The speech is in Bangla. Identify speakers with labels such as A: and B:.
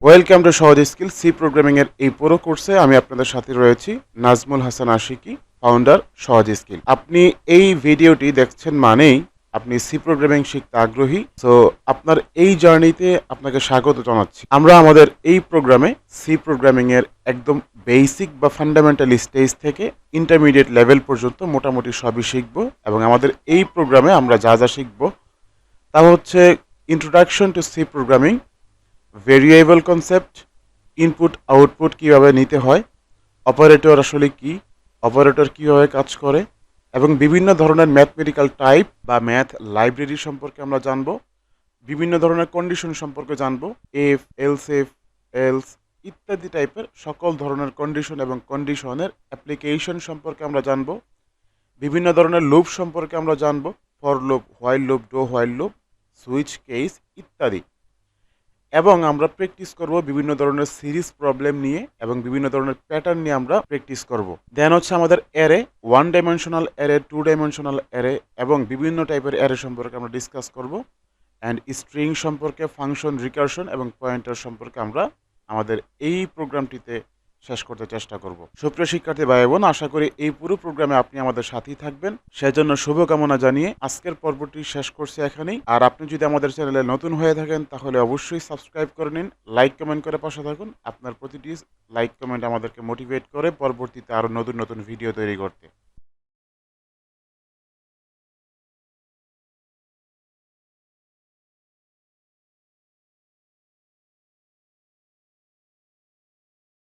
A: ওয়েলকাম টু সহজ স্কিল সি প্রোগ্রামিং এর এই পুরো কোর্সে আমি আপনাদের সাথে রয়েছি নাজমুল হাসান আশিকি, ফাউন্ডার সহজ স্কিল। আপনি এই ভিডিওটি দেখছেন মানেই আপনি সি প্রোগ্রামিং শিখতে আগ্রহী। সো আপনার এই জার্নিতে আপনাকে স্বাগত জানাচ্ছি। আমরা আমাদের এই প্রোগ্রামে সি প্রোগ্রামিং এর একদম বেসিক বা ফান্ডামেন্টাল স্টেজ থেকে ইন্টারমিডিয়েট লেভেল পর্যন্ত মোটামুটি সবই শিখব, এবং আমাদের এই প্রোগ্রামে আমরা যা যা শিখব তা হচ্ছে introduction to C programming, variable concept, input output কীভাবে নিতে হয়, অপারেটর আসলে কি, অপারেটর কীভাবে কাজ করে, এবং বিভিন্ন ধরনের ম্যাথমেটিক্যাল টাইপ বা ম্যাথ লাইব্রেরি সম্পর্কে আমরা জানব। বিভিন্ন ধরনের কন্ডিশন সম্পর্কে জানব, এফ, এলস ইত্যাদি টাইপের সকল ধরনের কন্ডিশন এবং কন্ডিশনের অ্যাপ্লিকেশন সম্পর্কে আমরা জানব। বিভিন্ন ধরনের লুপ সম্পর্কে আমরা জানব, for loop, while loop, do while loop, switch case ইত্যাদি। এবং আমরা প্র্যাকটিস করব বিভিন্ন ধরনের সিরিজ প্রবলেম নিয়ে এবং বিভিন্ন ধরনের প্যাটার্ন নিয়ে আমরা প্র্যাকটিস করব। দেন হচ্ছে আমাদের array, 1 dimensional array, 2 dimensional array এবং বিভিন্ন টাইপের অ্যারে সম্পর্কে আমরা ডিসকাস করব। অ্যান্ড স্ট্রিং সম্পর্কে, ফাংশন, রিকারশন এবং পয়েন্টার সম্পর্কে আমরা আমাদের এই প্রোগ্রামটিতে শেষ করতে চেষ্টা করব। সুপ্রিয় শিক্ষার্থী ভাই বোন, আশা করি এই পুরো প্রোগ্রামে আপনি আমাদের সাথেই থাকবেন, সেজন্য শুভকামনা জানিয়ে আজকের পর্বটি শেষ করছি এখানেই। আর আপনি যদি আমাদের চ্যানেলে নতুন হয়ে থাকেন তাহলে অবশ্যই সাবস্ক্রাইব করে নিন, লাইক কমেন্ট করে পাশে থাকুন। আপনার প্রতিটি লাইক কমেন্ট আমাদেরকে মোটিভেট করে পরবর্তীতে আরও নতুন নতুন ভিডিও তৈরি করতে।